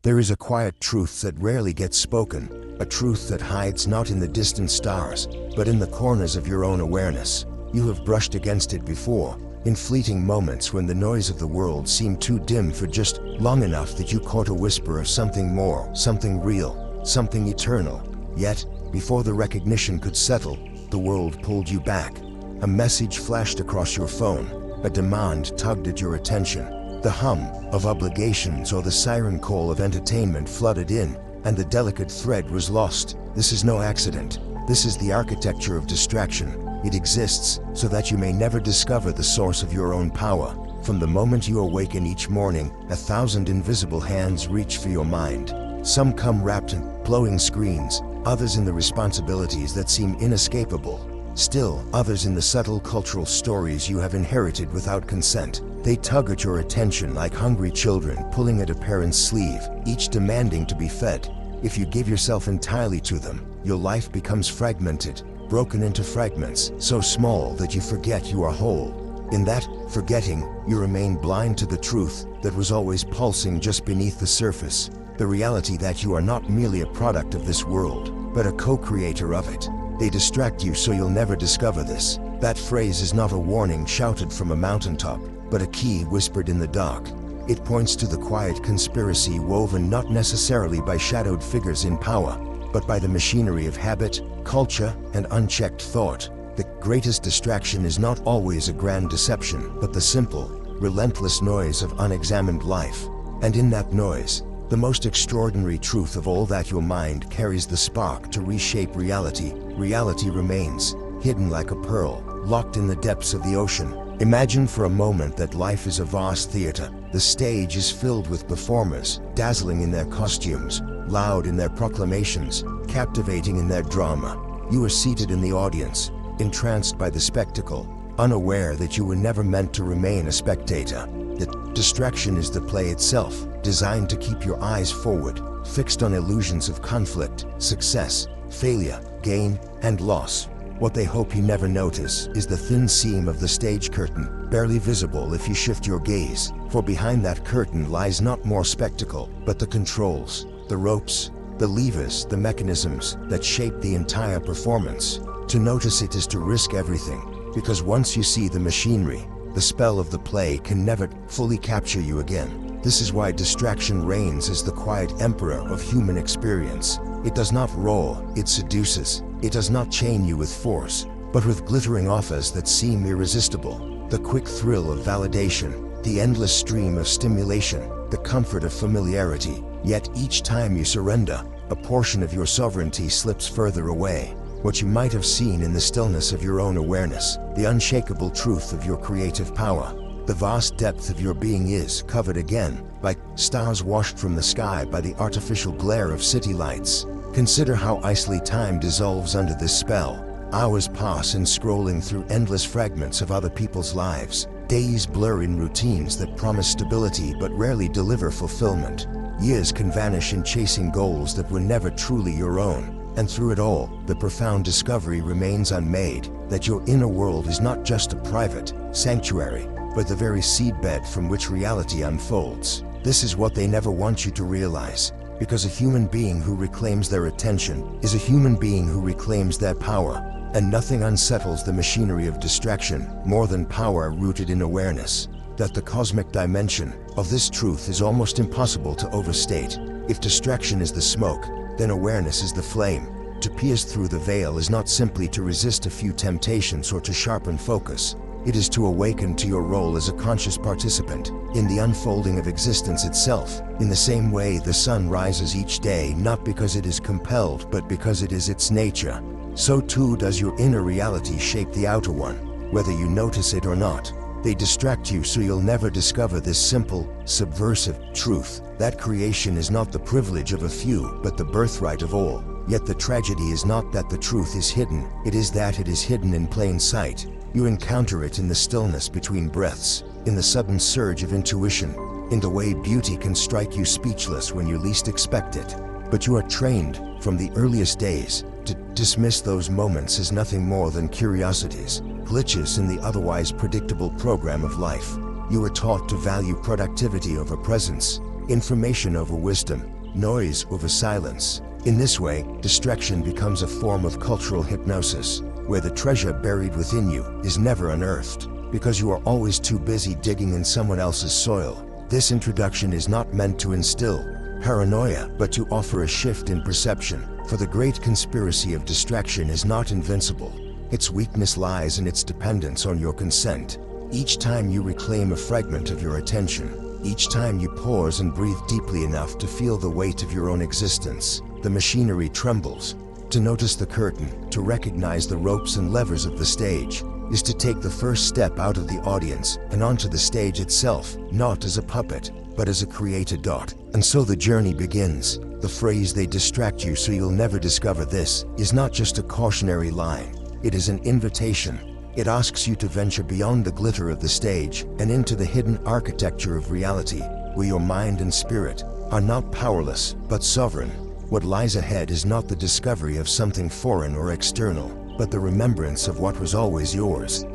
There is a quiet truth that rarely gets spoken, a truth that hides not in the distant stars, but in the corners of your own awareness. You have brushed against it before, in fleeting moments when the noise of the world seemed too dim for just long enough that you caught a whisper of something more, something real, something eternal. Yet, before the recognition could settle, the world pulled you back. A message flashed across your phone, a demand tugged at your attention. The hum of obligations or the siren call of entertainment flooded in, and the delicate thread was lost. This is no accident. This is the architecture of distraction. It exists so that you may never discover the source of your own power. From the moment you awaken each morning, 1,000 invisible hands reach for your mind. Some come wrapped in glowing screens, others in the responsibilities that seem inescapable. Still, others in the subtle cultural stories you have inherited without consent. They tug at your attention like hungry children pulling at a parent's sleeve, each demanding to be fed. If you give yourself entirely to them, your life becomes fragmented, broken into fragments so small that you forget you are whole. In that forgetting, you remain blind to the truth that was always pulsing just beneath the surface, the reality that you are not merely a product of this world, but a co-creator of it. They distract you so you'll never discover this. That phrase is not a warning shouted from a mountaintop, but a key whispered in the dark. It points to the quiet conspiracy woven not necessarily by shadowed figures in power, but by the machinery of habit, culture, and unchecked thought. The greatest distraction is not always a grand deception, but the simple, relentless noise of unexamined life. And in that noise, the most extraordinary truth of all, that your mind carries the spark to reshape reality. Reality remains, hidden like a pearl, locked in the depths of the ocean. Imagine for a moment that life is a vast theater. The stage is filled with performers, dazzling in their costumes, loud in their proclamations, captivating in their drama. You are seated in the audience, entranced by the spectacle, unaware that you were never meant to remain a spectator. The distraction is the play itself, designed to keep your eyes forward, fixed on illusions of conflict, success, failure, gain, and loss. What they hope you never notice is the thin seam of the stage curtain, barely visible if you shift your gaze, for behind that curtain lies not more spectacle, but the controls, the ropes, the levers, the mechanisms that shape the entire performance. To notice it is to risk everything, because once you see the machinery, the spell of the play can never fully capture you again. This is why distraction reigns as the quiet emperor of human experience. It does not roar, it seduces. It does not chain you with force, but with glittering offers that seem irresistible. The quick thrill of validation, the endless stream of stimulation, the comfort of familiarity. Yet each time you surrender, a portion of your sovereignty slips further away. What you might have seen in the stillness of your own awareness, the unshakable truth of your creative power, the vast depth of your being is covered again, like stars washed from the sky by the artificial glare of city lights. Consider how icily time dissolves under this spell. Hours pass in scrolling through endless fragments of other people's lives. Days blur in routines that promise stability but rarely deliver fulfillment. Years can vanish in chasing goals that were never truly your own. And through it all, the profound discovery remains unmade, that your inner world is not just a private sanctuary, but the very seedbed from which reality unfolds. This is what they never want you to realize. Because a human being who reclaims their attention is a human being who reclaims their power, and nothing unsettles the machinery of distraction more than power rooted in awareness. That the cosmic dimension of this truth is almost impossible to overstate. If distraction is the smoke, then awareness is the flame. To pierce through the veil is not simply to resist a few temptations or to sharpen focus. It is to awaken to your role as a conscious participant in the unfolding of existence itself. In the same way the sun rises each day not because it is compelled but because it is its nature, so too does your inner reality shape the outer one, whether you notice it or not. They distract you so you'll never discover this simple, subversive truth, that creation is not the privilege of a few but the birthright of all. Yet the tragedy is not that the truth is hidden, it is that it is hidden in plain sight. You encounter it in the stillness between breaths, in the sudden surge of intuition, in the way beauty can strike you speechless when you least expect it. But you are trained, from the earliest days, to dismiss those moments as nothing more than curiosities, glitches in the otherwise predictable program of life. You are taught to value productivity over presence, information over wisdom, noise over silence. In this way, distraction becomes a form of cultural hypnosis, where the treasure buried within you is never unearthed, because you are always too busy digging in someone else's soil. This introduction is not meant to instill paranoia, but to offer a shift in perception, for the great conspiracy of distraction is not invincible. Its weakness lies in its dependence on your consent. Each time you reclaim a fragment of your attention, each time you pause and breathe deeply enough to feel the weight of your own existence, the machinery trembles. To notice the curtain, to recognize the ropes and levers of the stage, is to take the first step out of the audience and onto the stage itself, not as a puppet, but as a created dot. And so the journey begins. The phrase "they distract you so you'll never discover this" is not just a cautionary line. It is an invitation. It asks you to venture beyond the glitter of the stage and into the hidden architecture of reality, where your mind and spirit are not powerless, but sovereign. What lies ahead is not the discovery of something foreign or external, but the remembrance of what was always yours.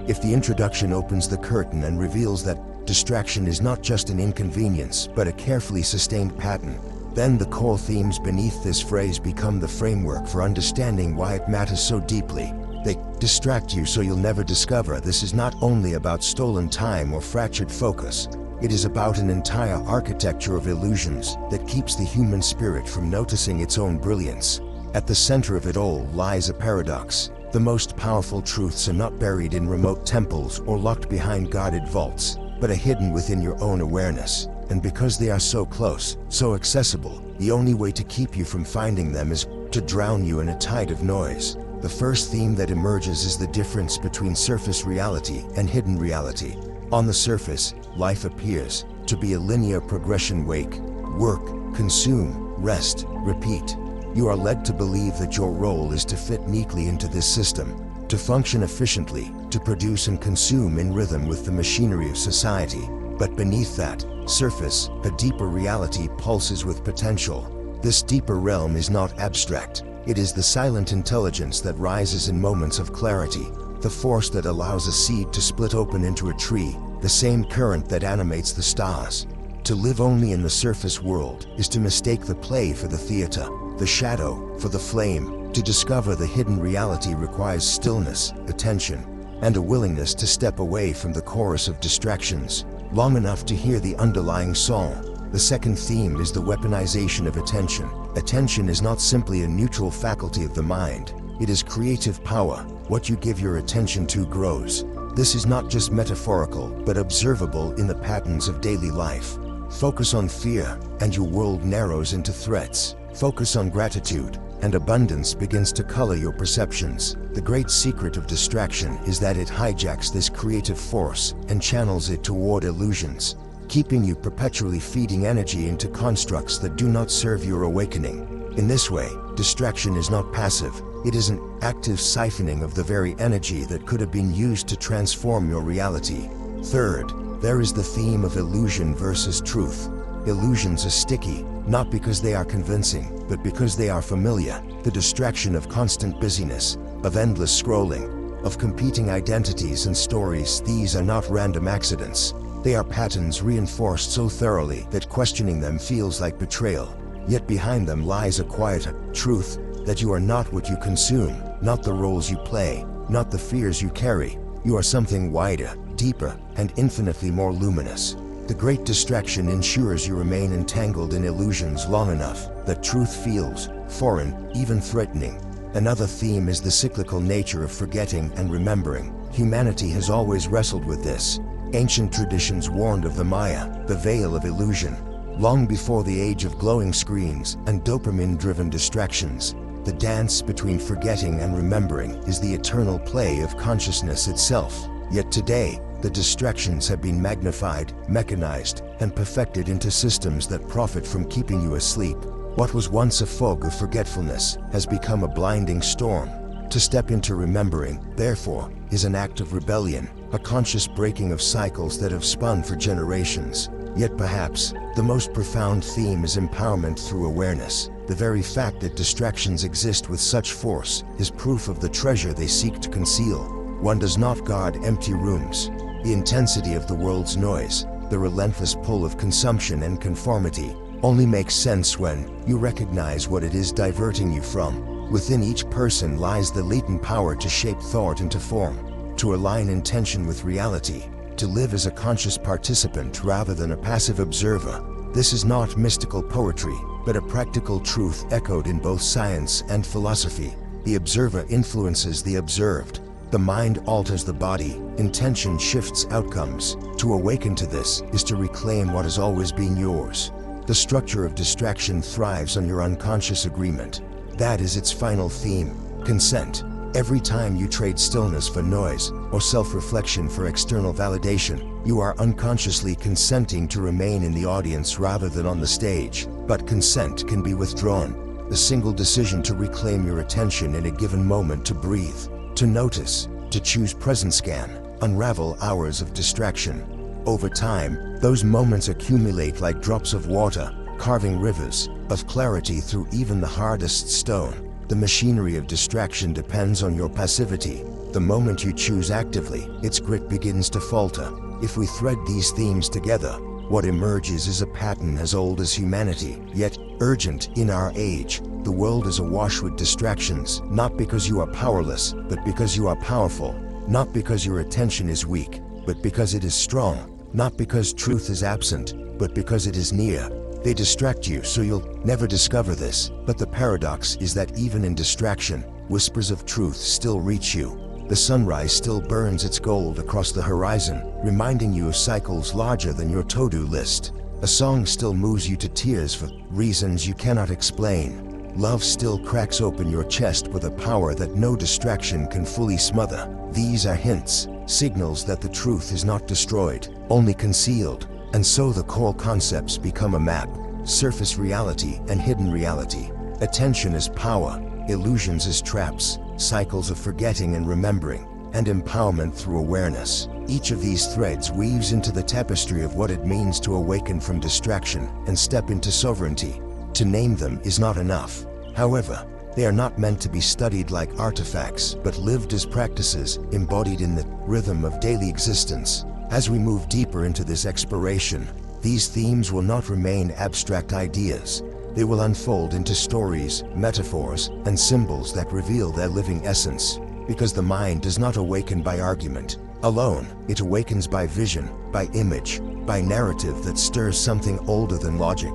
If the introduction opens the curtain and reveals that distraction is not just an inconvenience, but a carefully sustained pattern, then the core themes beneath this phrase become the framework for understanding why it matters so deeply. They distract you so you'll never discover this is not only about stolen time or fractured focus. It is about an entire architecture of illusions that keeps the human spirit from noticing its own brilliance. At the center of it all lies a paradox. The most powerful truths are not buried in remote temples or locked behind guarded vaults, but are hidden within your own awareness. And because they are so close, so accessible, the only way to keep you from finding them is to drown you in a tide of noise. The first theme that emerges is the difference between surface reality and hidden reality. On the surface, life appears to be a linear progression: wake, work, consume, rest, repeat. You are led to believe that your role is to fit neatly into this system, to function efficiently, to produce and consume in rhythm with the machinery of society. But beneath that surface, a deeper reality pulses with potential. This deeper realm is not abstract. It is the silent intelligence that rises in moments of clarity, the force that allows a seed to split open into a tree, the same current that animates the stars. To live only in the surface world is to mistake the play for the theater, the shadow for the flame. To discover the hidden reality requires stillness, attention, and a willingness to step away from the chorus of distractions long enough to hear the underlying song. The second theme is the weaponization of attention. Attention is not simply a neutral faculty of the mind. It is creative power. What you give your attention to grows. This is not just metaphorical, but observable in the patterns of daily life. Focus on fear, and your world narrows into threats. Focus on gratitude, and abundance begins to color your perceptions. The great secret of distraction is that it hijacks this creative force and channels it toward illusions, keeping you perpetually feeding energy into constructs that do not serve your awakening. In this way, distraction is not passive. It is an active siphoning of the very energy that could have been used to transform your reality. Third, there is the theme of illusion versus truth. Illusions are sticky, not because they are convincing, but because they are familiar. The distraction of constant busyness, of endless scrolling, of competing identities and stories, these are not random accidents. They are patterns reinforced so thoroughly that questioning them feels like betrayal. Yet behind them lies a quieter truth, that you are not what you consume, not the roles you play, not the fears you carry. You are something wider, deeper, and infinitely more luminous. The great distraction ensures you remain entangled in illusions long enough that truth feels foreign, even threatening. Another theme is the cyclical nature of forgetting and remembering. Humanity has always wrestled with this. Ancient traditions warned of the Maya, the veil of illusion. Long before the age of glowing screens and dopamine-driven distractions, the dance between forgetting and remembering is the eternal play of consciousness itself. Yet today, the distractions have been magnified, mechanized, and perfected into systems that profit from keeping you asleep. What was once a fog of forgetfulness has become a blinding storm. To step into remembering, therefore, is an act of rebellion, a conscious breaking of cycles that have spun for generations. Yet perhaps, the most profound theme is empowerment through awareness. The very fact that distractions exist with such force is proof of the treasure they seek to conceal. One does not guard empty rooms. The intensity of the world's noise, the relentless pull of consumption and conformity, only makes sense when you recognize what it is diverting you from. Within each person lies the latent power to shape thought into form, to align intention with reality, to live as a conscious participant rather than a passive observer. This is not mystical poetry, but a practical truth echoed in both science and philosophy. The observer influences the observed. The mind alters the body. Intention shifts outcomes. To awaken to this is to reclaim what has always been yours. The structure of distraction thrives on your unconscious agreement. That is its final theme: consent. Every time you trade stillness for noise or self-reflection for external validation, you are unconsciously consenting to remain in the audience rather than on the stage. But consent can be withdrawn. The single decision to reclaim your attention in a given moment, to breathe, to notice, to choose presence can unravel hours of distraction. Over time, those moments accumulate like drops of water, carving rivers of clarity through even the hardest stone. The machinery of distraction depends on your passivity. The moment you choose actively, its grit begins to falter. If we thread these themes together, what emerges is a pattern as old as humanity, yet urgent in our age. The world is awash with distractions, not because you are powerless, but because you are powerful. Not because your attention is weak, but because it is strong. Not because truth is absent, but because it is near. They distract you so you'll never discover this. But the paradox is that even in distraction, whispers of truth still reach you. The sunrise still burns its gold across the horizon, reminding you of cycles larger than your to-do list. A song still moves you to tears for reasons you cannot explain. Love still cracks open your chest with a power that no distraction can fully smother. These are hints, signals that the truth is not destroyed, only concealed. And so the core concepts become a map: surface reality and hidden reality. Attention as power, illusions as traps, cycles of forgetting and remembering, and empowerment through awareness. Each of these threads weaves into the tapestry of what it means to awaken from distraction and step into sovereignty. To name them is not enough. However, they are not meant to be studied like artifacts, but lived as practices embodied in the rhythm of daily existence. As we move deeper into this exploration, these themes will not remain abstract ideas. They will unfold into stories, metaphors, and symbols that reveal their living essence. Because the mind does not awaken by argument alone, it awakens by vision, by image, by narrative that stirs something older than logic.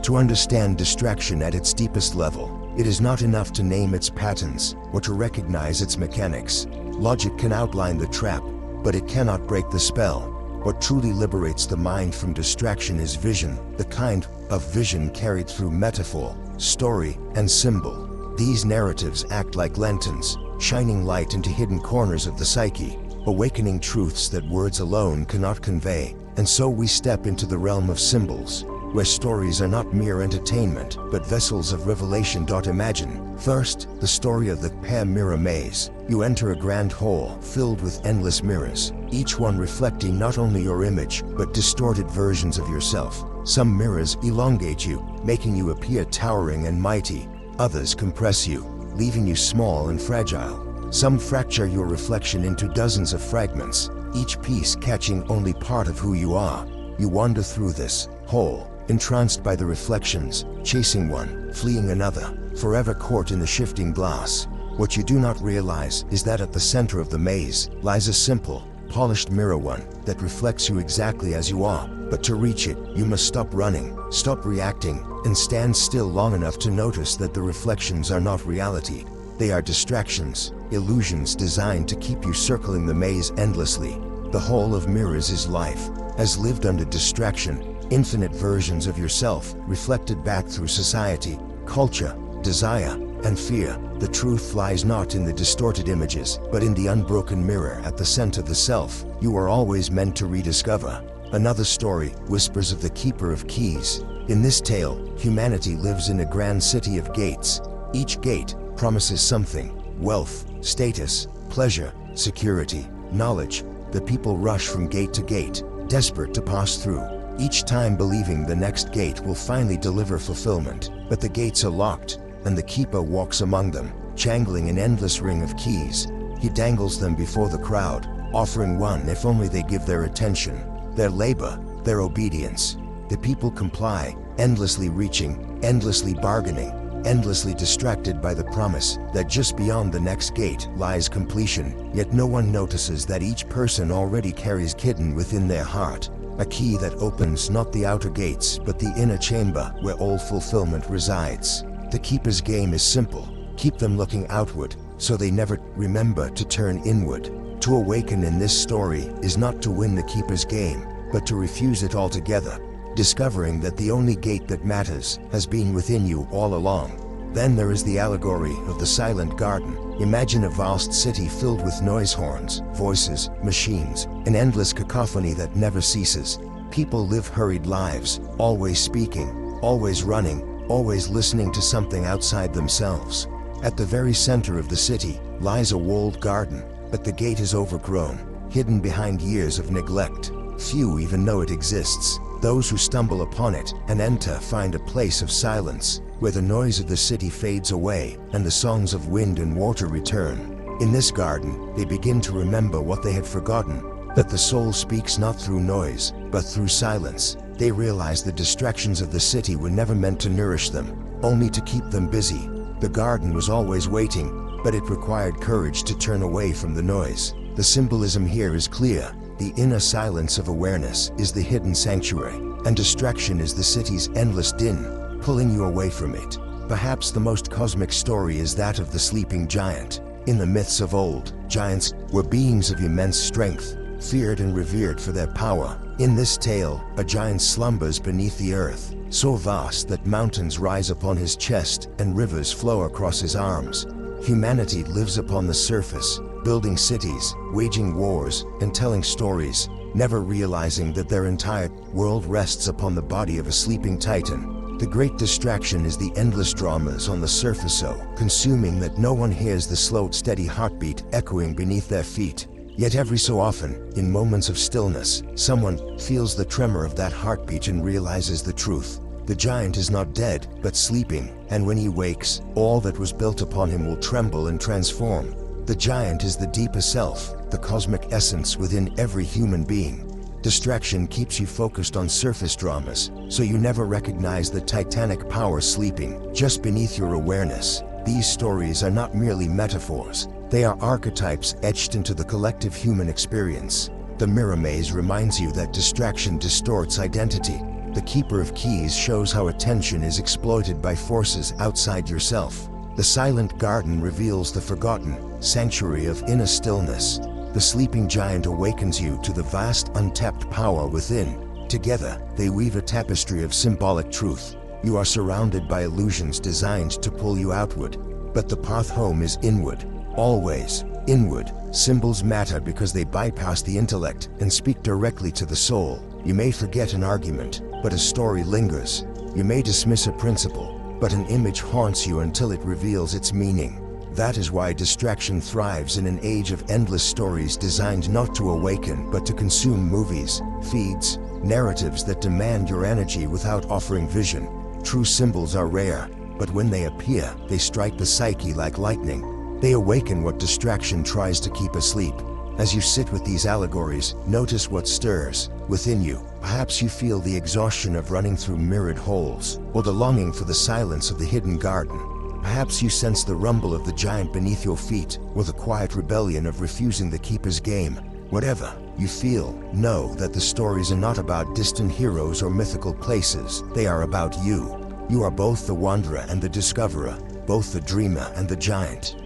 To understand distraction at its deepest level, it is not enough to name its patterns or to recognize its mechanics. Logic can outline the trap, but it cannot break the spell. What truly liberates the mind from distraction is vision, the kind of vision carried through metaphor, story, and symbol. These narratives act like lanterns, shining light into hidden corners of the psyche, awakening truths that words alone cannot convey. And so we step into the realm of symbols, where stories are not mere entertainment, but vessels of revelation. Imagine, first, the story of the Pear Mirror Maze. You enter a grand hall filled with endless mirrors, each one reflecting not only your image, but distorted versions of yourself. Some mirrors elongate you, making you appear towering and mighty. Others compress you, leaving you small and fragile. Some fracture your reflection into dozens of fragments, each piece catching only part of who you are. You wander through this hall, entranced by the reflections, chasing one, fleeing another, forever caught in the shifting glass. What you do not realize is that at the center of the maze lies a simple, polished mirror, one that reflects you exactly as you are. But to reach it, you must stop running, stop reacting, and stand still long enough to notice that the reflections are not reality. They are distractions, illusions designed to keep you circling the maze endlessly. The whole of mirrors is life, as lived under distraction. Infinite versions of yourself reflected back through society, culture, desire, and fear. The truth lies not in the distorted images, but in the unbroken mirror at the center of the self you are always meant to rediscover. Another story whispers of the Keeper of Keys. In this tale, humanity lives in a grand city of gates. Each gate promises something: wealth, status, pleasure, security, knowledge. The people rush from gate to gate, desperate to pass through, each time believing the next gate will finally deliver fulfillment. But the gates are locked, and the keeper walks among them, jangling an endless ring of keys. He dangles them before the crowd, offering one if only they give their attention, their labor, their obedience. The people comply, endlessly reaching, endlessly bargaining, endlessly distracted by the promise that just beyond the next gate lies completion, yet no one notices that each person already carries hidden within their heart a key that opens not the outer gates but the inner chamber where all fulfillment resides. The keeper's game is simple: keep them looking outward so they never remember to turn inward. To awaken in this story is not to win the keeper's game, but to refuse it altogether, discovering that the only gate that matters has been within you all along. Then there is the allegory of the silent garden. Imagine a vast city filled with noise horns, voices, machines, an endless cacophony that never ceases. People live hurried lives, always speaking, always running, always listening to something outside themselves. At the very center of the city lies a walled garden, but the gate is overgrown, hidden behind years of neglect. Few even know it exists. Those who stumble upon it and enter find a place of silence, where the noise of the city fades away and the songs of wind and water return. In this garden, they begin to remember what they had forgotten, that the soul speaks not through noise, but through silence. They realize the distractions of the city were never meant to nourish them, only to keep them busy. The garden was always waiting, but it required courage to turn away from the noise. The symbolism here is clear. The inner silence of awareness is the hidden sanctuary, and distraction is the city's endless din, pulling you away from it. Perhaps the most cosmic story is that of the sleeping giant. In the myths of old, giants were beings of immense strength, feared and revered for their power. In this tale, a giant slumbers beneath the earth, so vast that mountains rise upon his chest and rivers flow across his arms. Humanity lives upon the surface, building cities, waging wars, and telling stories, never realizing that their entire world rests upon the body of a sleeping titan. The great distraction is the endless dramas on the surface, so consuming that no one hears the slow, steady heartbeat echoing beneath their feet. Yet every so often, in moments of stillness, someone feels the tremor of that heartbeat and realizes the truth. The giant is not dead, but sleeping, and when he wakes, all that was built upon him will tremble and transform. The giant is the deeper self, the cosmic essence within every human being. Distraction keeps you focused on surface dramas, so you never recognize the titanic power sleeping just beneath your awareness. These stories are not merely metaphors. They are archetypes etched into the collective human experience. The mirror maze reminds you that distraction distorts identity. The keeper of keys shows how attention is exploited by forces outside yourself. The silent garden reveals the forgotten sanctuary of inner stillness. The sleeping giant awakens you to the vast untapped power within. Together, they weave a tapestry of symbolic truth. You are surrounded by illusions designed to pull you outward, but the path home is inward. Always inward. Symbols matter because they bypass the intellect and speak directly to the soul. You may forget an argument, but a story lingers. You may dismiss a principle, but an image haunts you until it reveals its meaning. That is why distraction thrives in an age of endless stories designed not to awaken but to consume. Movies, feeds, narratives that demand your energy without offering vision. True symbols are rare, but when they appear, they strike the psyche like lightning. They awaken what distraction tries to keep asleep. As you sit with these allegories, notice what stirs within you. Perhaps you feel the exhaustion of running through mirrored holes, or the longing for the silence of the hidden garden. Perhaps you sense the rumble of the giant beneath your feet, or the quiet rebellion of refusing the keeper's game. Whatever you feel, know that the stories are not about distant heroes or mythical places. They are about you. You are both the wanderer and the discoverer, both the dreamer and the giant.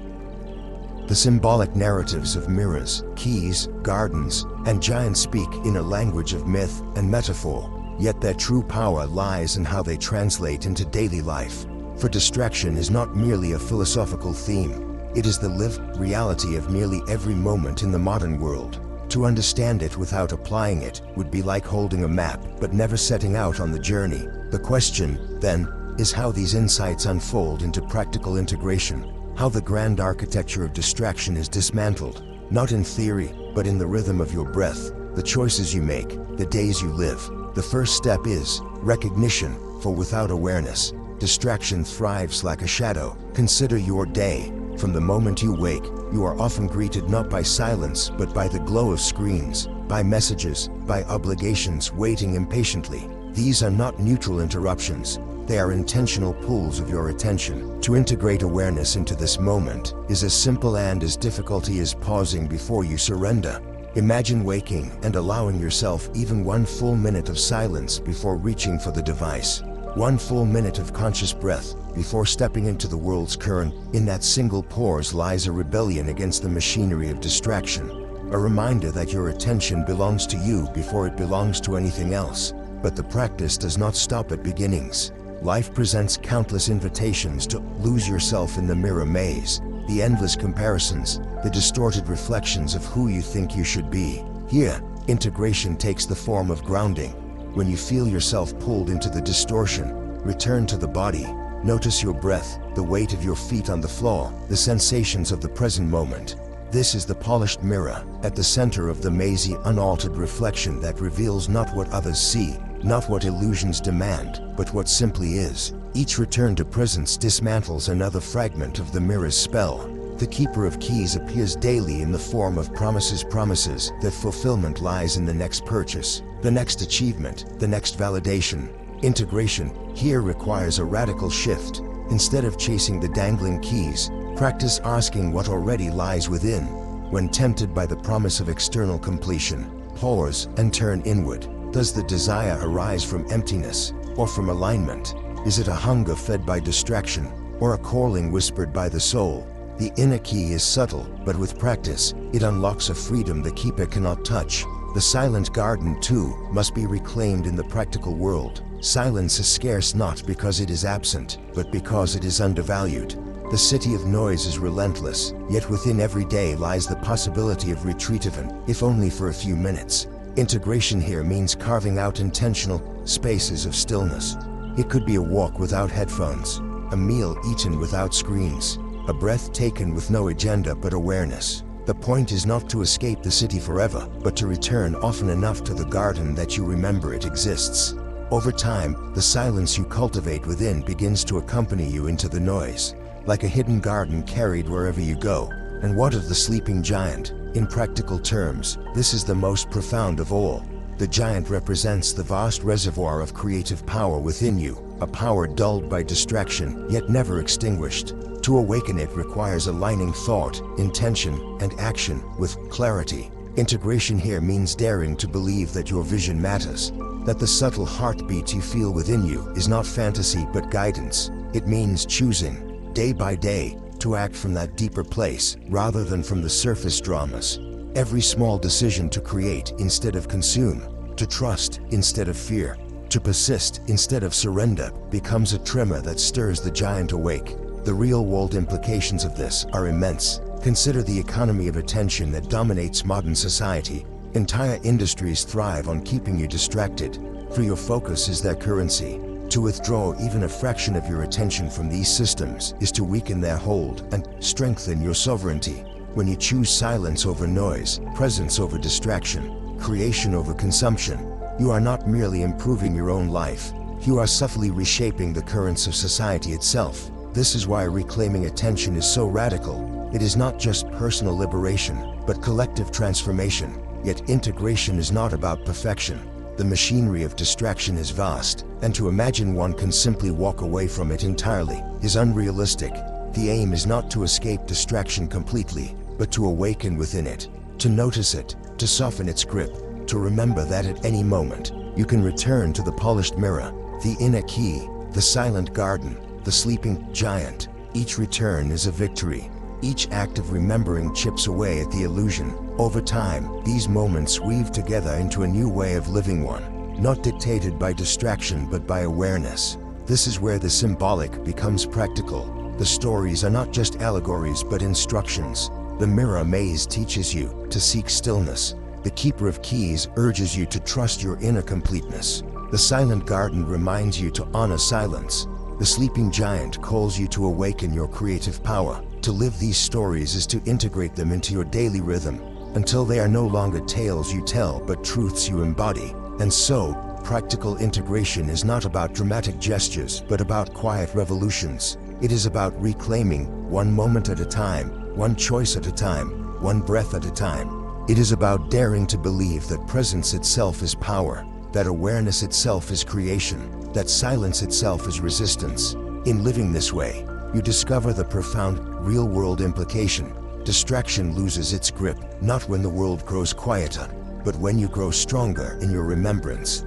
The symbolic narratives of mirrors, keys, gardens, and giants speak in a language of myth and metaphor, yet their true power lies in how they translate into daily life. For distraction is not merely a philosophical theme, it is the lived reality of nearly every moment in the modern world. To understand it without applying it would be like holding a map but never setting out on the journey. The question, then, is how these insights unfold into practical integration. How the grand architecture of distraction is dismantled, not in theory, but in the rhythm of your breath, the choices you make, the days you live. The first step is recognition, for without awareness, distraction thrives like a shadow. Consider your day. From the moment you wake, you are often greeted not by silence, but by the glow of screens, by messages, by obligations waiting impatiently. These are not neutral interruptions. They are intentional pulls of your attention. To integrate awareness into this moment is as simple and as difficult as pausing before you surrender. Imagine waking and allowing yourself even 1 full minute of silence before reaching for the device. 1 full minute of conscious breath before stepping into the world's current. In that single pause lies a rebellion against the machinery of distraction. A reminder that your attention belongs to you before it belongs to anything else. But the practice does not stop at beginnings. Life presents countless invitations to lose yourself in the mirror maze, the endless comparisons, the distorted reflections of who you think you should be. Here, integration takes the form of grounding. When you feel yourself pulled into the distortion, return to the body. Notice your breath, the weight of your feet on the floor, the sensations of the present moment. This is the polished mirror, at the center of the mazy, unaltered reflection that reveals not what others see, not what illusions demand, but what simply is. Each return to presence dismantles another fragment of the mirror's spell. The keeper of keys appears daily in the form of promises that fulfillment lies in the next purchase, the next achievement, the next validation. Integration here requires a radical shift. Instead of chasing the dangling keys, practice asking what already lies within. When tempted by the promise of external completion, pause and turn inward. Does the desire arise from emptiness or from alignment? Is it a hunger fed by distraction or a calling whispered by the soul? The inner key is subtle, but with practice, it unlocks a freedom the keeper cannot touch. The silent garden, too, must be reclaimed in the practical world. Silence is scarce not because it is absent, but because it is undervalued. The city of noise is relentless, yet within every day lies the possibility of retreat, if only for a few minutes. Integration here means carving out intentional spaces of stillness. It could be a walk without headphones, a meal eaten without screens, a breath taken with no agenda but awareness. The point is not to escape the city forever, but to return often enough to the garden that you remember it exists. Over time, the silence you cultivate within begins to accompany you into the noise, like a hidden garden carried wherever you go. And what of the sleeping giant? In practical terms, this is the most profound of all. The giant represents the vast reservoir of creative power within you, a power dulled by distraction, yet never extinguished. To awaken it requires aligning thought, intention, and action with clarity. Integration here means daring to believe that your vision matters, that the subtle heartbeat you feel within you is not fantasy but guidance. It means choosing, day by day, to act from that deeper place rather than from the surface dramas. Every small decision to create instead of consume, to trust instead of fear, to persist instead of surrender becomes a tremor that stirs the giant awake. The real-world implications of this are immense. Consider the economy of attention that dominates modern society. Entire industries thrive on keeping you distracted, for your focus is their currency. To withdraw even a fraction of your attention from these systems is to weaken their hold and strengthen your sovereignty. When you choose silence over noise, presence over distraction, creation over consumption, you are not merely improving your own life, you are subtly reshaping the currents of society itself. This is why reclaiming attention is so radical. It is not just personal liberation, but collective transformation. Yet integration is not about perfection. The machinery of distraction is vast, and to imagine one can simply walk away from it entirely is unrealistic. The aim is not to escape distraction completely, but to awaken within it, to notice it, to soften its grip, to remember that at any moment, you can return to the polished mirror, the inner key, the silent garden, the sleeping giant. Each return is a victory. Each act of remembering chips away at the illusion. Over time, these moments weave together into a new way of living, one not dictated by distraction but by awareness. This is where the symbolic becomes practical. The stories are not just allegories but instructions. The mirror maze teaches you to seek stillness. The keeper of keys urges you to trust your inner completeness. The silent garden reminds you to honor silence. The sleeping giant calls you to awaken your creative power. To live these stories is to integrate them into your daily rhythm, until they are no longer tales you tell but truths you embody. And so, practical integration is not about dramatic gestures but about quiet revolutions. It is about reclaiming, one moment at a time, one choice at a time, one breath at a time. It is about daring to believe that presence itself is power, that awareness itself is creation, that silence itself is resistance. In living this way, you discover the profound, real-world implication. Distraction loses its grip, not when the world grows quieter, but when you grow stronger in your remembrance.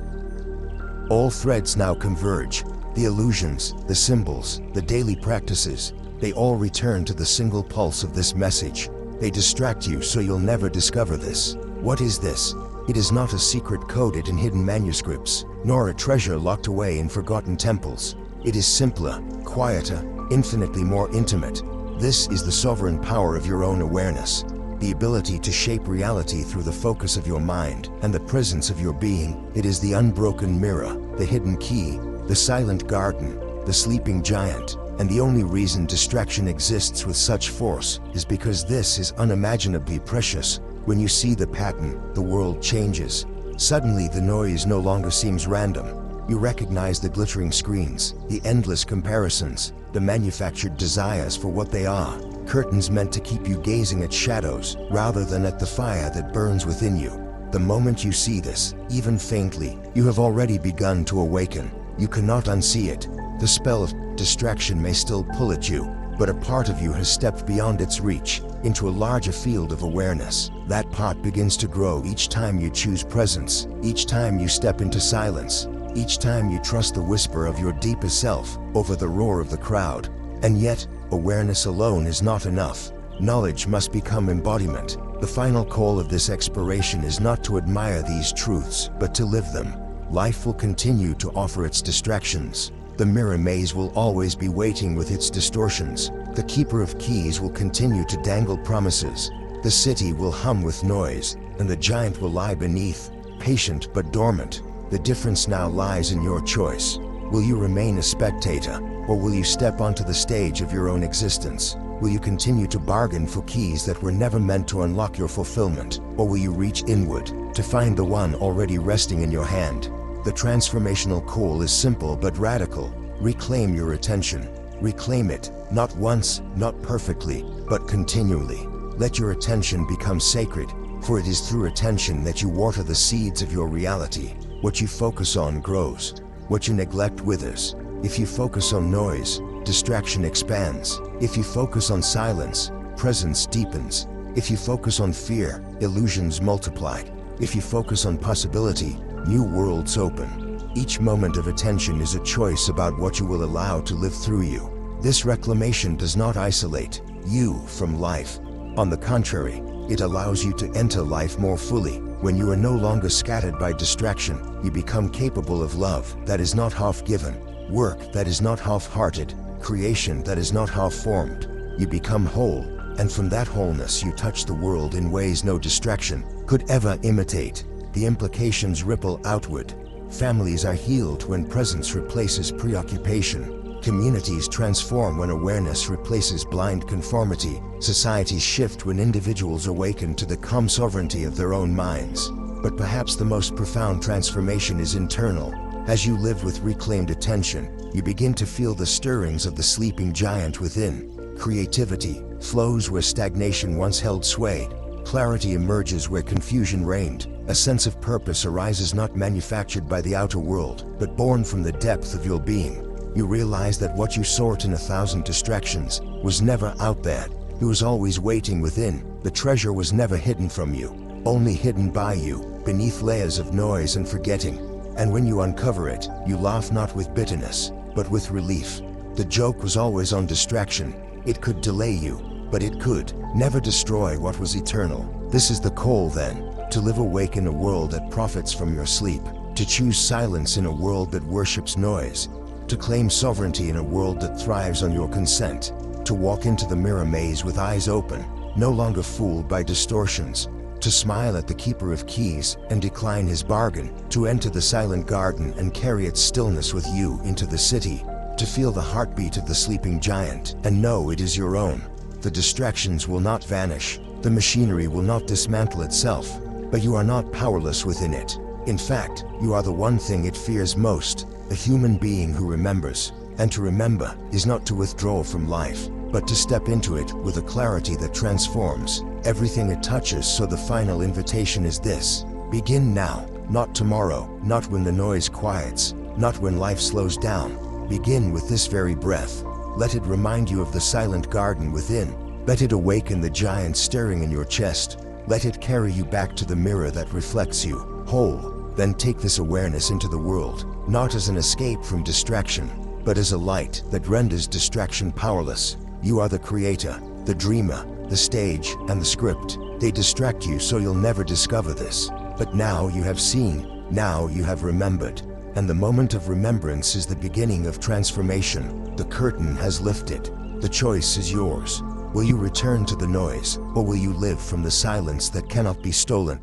All threads now converge. The illusions, the symbols, the daily practices, they all return to the single pulse of this message. They distract you so you'll never discover this. What is this? It is not a secret coded in hidden manuscripts, nor a treasure locked away in forgotten temples. It is simpler, quieter, infinitely more intimate. This is the sovereign power of your own awareness, the ability to shape reality through the focus of your mind and the presence of your being. It is the unbroken mirror, the hidden key, the silent garden, the sleeping giant. And the only reason distraction exists with such force is because this is unimaginably precious. When you see the pattern, the world changes. Suddenly the noise no longer seems random. You recognize the glittering screens, the endless comparisons, the manufactured desires for what they are. Curtains meant to keep you gazing at shadows rather than at the fire that burns within you. The moment you see this, even faintly, you have already begun to awaken. You cannot unsee it. The spell of distraction may still pull at you, but a part of you has stepped beyond its reach, into a larger field of awareness. That pot begins to grow each time you choose presence, each time you step into silence, each time you trust the whisper of your deepest self over the roar of the crowd. And yet, awareness alone is not enough. Knowledge must become embodiment. The final call of this exploration is not to admire these truths, but to live them. Life will continue to offer its distractions. The mirror maze will always be waiting with its distortions. The keeper of keys will continue to dangle promises. The city will hum with noise, and the giant will lie beneath, patient but dormant. The difference now lies in your choice. Will you remain a spectator, or will you step onto the stage of your own existence? Will you continue to bargain for keys that were never meant to unlock your fulfillment, or will you reach inward to find the one already resting in your hand? The transformational call is simple but radical. Reclaim your attention. Reclaim it, not once, not perfectly, but continually. Let your attention become sacred, for it is through attention that you water the seeds of your reality. What you focus on grows. What you neglect withers. If you focus on noise, distraction expands. If you focus on silence, presence deepens. If you focus on fear, illusions multiply. If you focus on possibility, new worlds open. Each moment of attention is a choice about what you will allow to live through you. This reclamation does not isolate you from life. On the contrary, it allows you to enter life more fully. When you are no longer scattered by distraction, you become capable of love that is not half-given, work that is not half-hearted, creation that is not half-formed. You become whole, and from that wholeness you touch the world in ways no distraction could ever imitate. The implications ripple outward. Families are healed when presence replaces preoccupation. Communities transform when awareness replaces blind conformity. Societies shift when individuals awaken to the calm sovereignty of their own minds. But perhaps the most profound transformation is internal. As you live with reclaimed attention, you begin to feel the stirrings of the sleeping giant within. Creativity flows where stagnation once held sway. Clarity emerges where confusion reigned. A sense of purpose arises not manufactured by the outer world, but born from the depth of your being. You realize that what you sought in 1,000 distractions was never out there. It was always waiting within. The treasure was never hidden from you, only hidden by you, beneath layers of noise and forgetting. And when you uncover it, you laugh not with bitterness, but with relief. The joke was always on distraction. It could delay you, but it could never destroy what was eternal. This is the call then, to live awake in a world that profits from your sleep, to choose silence in a world that worships noise, to claim sovereignty in a world that thrives on your consent, to walk into the mirror maze with eyes open, no longer fooled by distortions, to smile at the keeper of keys and decline his bargain, to enter the silent garden and carry its stillness with you into the city, to feel the heartbeat of the sleeping giant and know it is your own. The distractions will not vanish, the machinery will not dismantle itself, but you are not powerless within it. In fact, you are the one thing it fears most, a human being who remembers. And to remember is not to withdraw from life, but to step into it with a clarity that transforms everything it touches. So the final invitation is this: begin now. Not tomorrow, not when the noise quiets, not when life slows down. Begin with this very breath. Let it remind you of the silent garden within. Let it awaken the giant stirring in your chest. Let it carry you back to the mirror that reflects you, whole. Then take this awareness into the world, not as an escape from distraction, but as a light that renders distraction powerless. You are the creator, the dreamer, the stage, and the script. They distract you so you'll never discover this. But now you have seen, now you have remembered. And the moment of remembrance is the beginning of transformation. The curtain has lifted. The choice is yours. Will you return to the noise, or will you live from the silence that cannot be stolen?